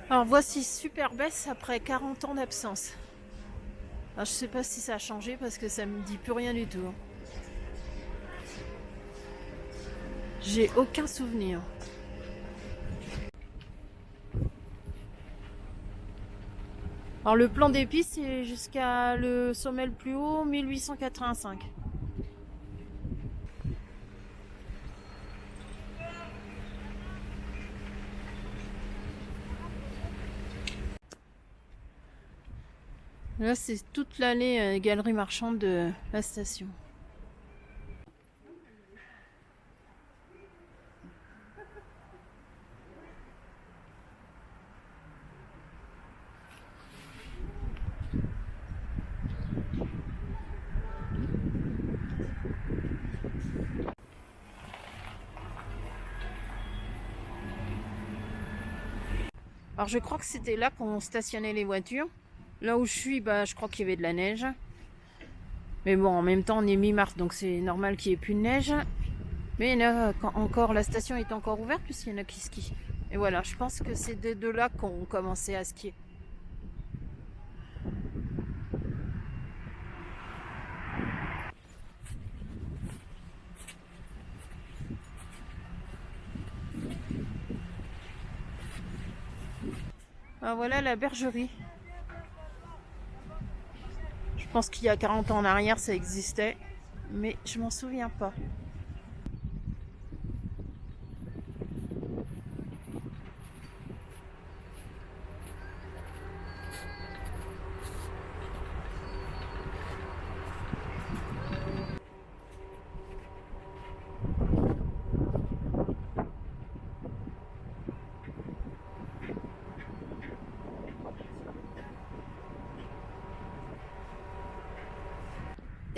Alors voici Super Bess après 40 ans d'absence. Alors je sais pas si ça a changé parce que ça me dit plus rien du tout. J'ai aucun souvenir. Alors le plan d'épices c'est jusqu'à le sommet le plus haut, 1885. Là c'est toute l'allée galerie marchande de la station. Alors je crois que c'était là qu'on stationnait les voitures. Là où je suis, bah, je crois qu'il y avait de la neige. Mais bon, en même temps, on est mi-mars, donc c'est normal qu'il n'y ait plus de neige. Mais là, encore, la station est encore ouverte puisqu'il y en a qui skient. Et voilà, je pense que c'est de là qu'on commençait à skier. Ah, voilà la bergerie. Je pense qu'il y a 40 ans en arrière, ça existait. Mais je m'en souviens pas.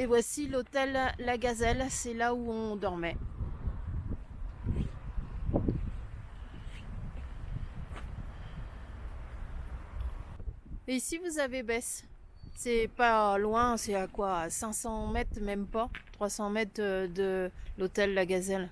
Et voici l'hôtel La Gazelle, c'est là où on dormait. Et ici vous avez Bess. C'est pas loin, c'est à quoi 500 mètres, même pas 300 mètres de l'hôtel La Gazelle.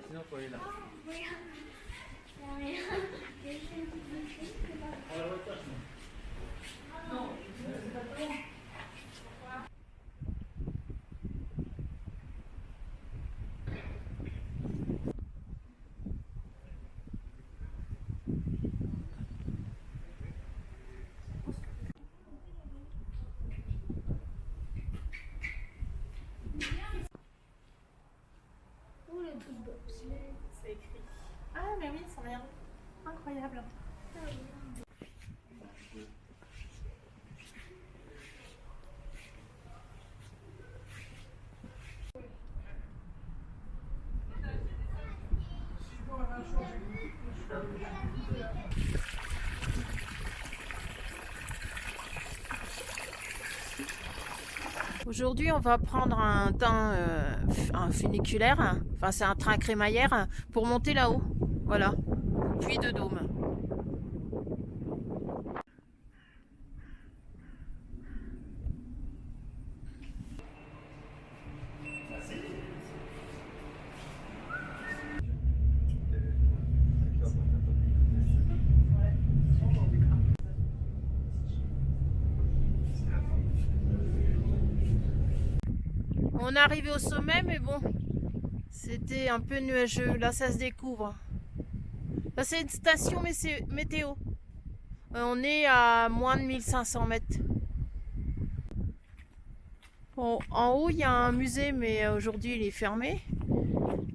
Sinon, faut aller là. C'est écrit. Ah mais oui, ça a l'air incroyable. Aujourd'hui, on va prendre un train un funiculaire, enfin c'est un train crémaillère pour monter là-haut. Voilà, Puy de Dôme. On est arrivé au sommet, mais bon, c'était un peu nuageux. Là, ça se découvre. Là, c'est une station mais c'est météo. On est à moins de 1500 mètres. Bon, en haut, il y a un musée, mais aujourd'hui, il est fermé.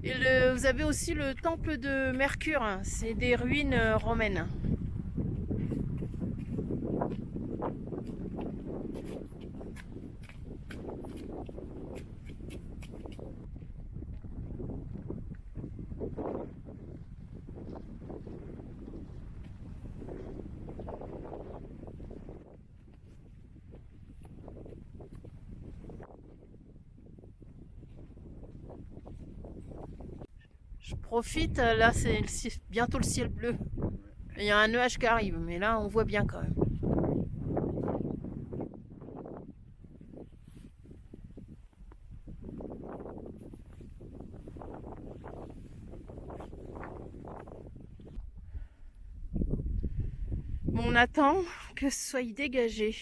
Et vous avez aussi le temple de Mercure. C'est des ruines romaines. Je profite, là c'est bientôt le ciel bleu. Il y a un nuage qui arrive, mais là on voit bien quand même. Bon, on attend que ce soit dégagé.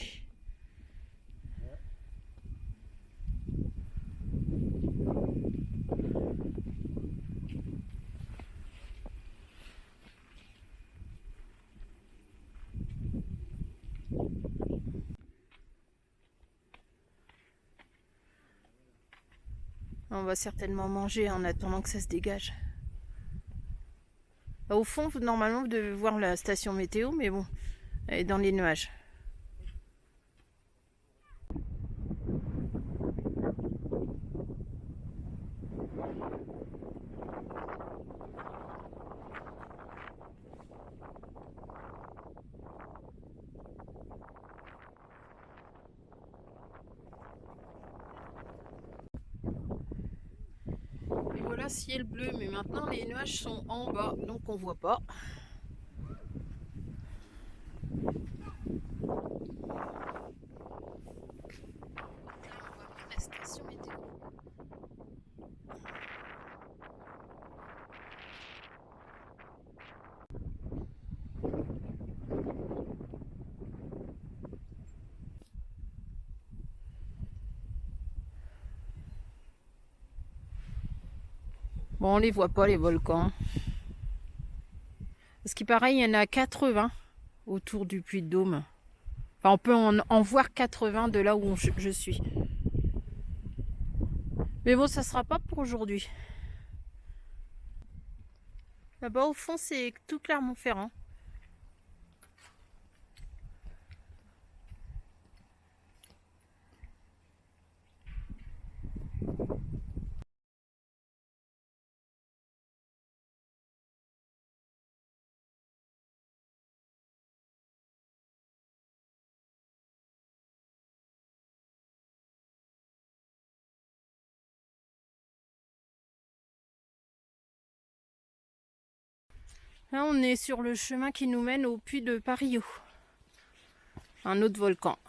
On va certainement manger en attendant que ça se dégage. Au fond, normalement, vous devez voir la station météo, mais bon, elle est dans les nuages. Et voilà, ciel bleu, mais maintenant les nuages sont en bas, donc on voit pas. La station météo. Bon, on les voit pas les volcans. Parce qu'il paraît, il y en a 80 autour du Puy de Dôme. Enfin, on peut en voir 80 de là où je suis. Mais bon, ça sera pas pour aujourd'hui. Là-bas, au fond, c'est tout Clermont-Ferrand. Là, on est sur le chemin qui nous mène au puy de Parillo. Un autre volcan.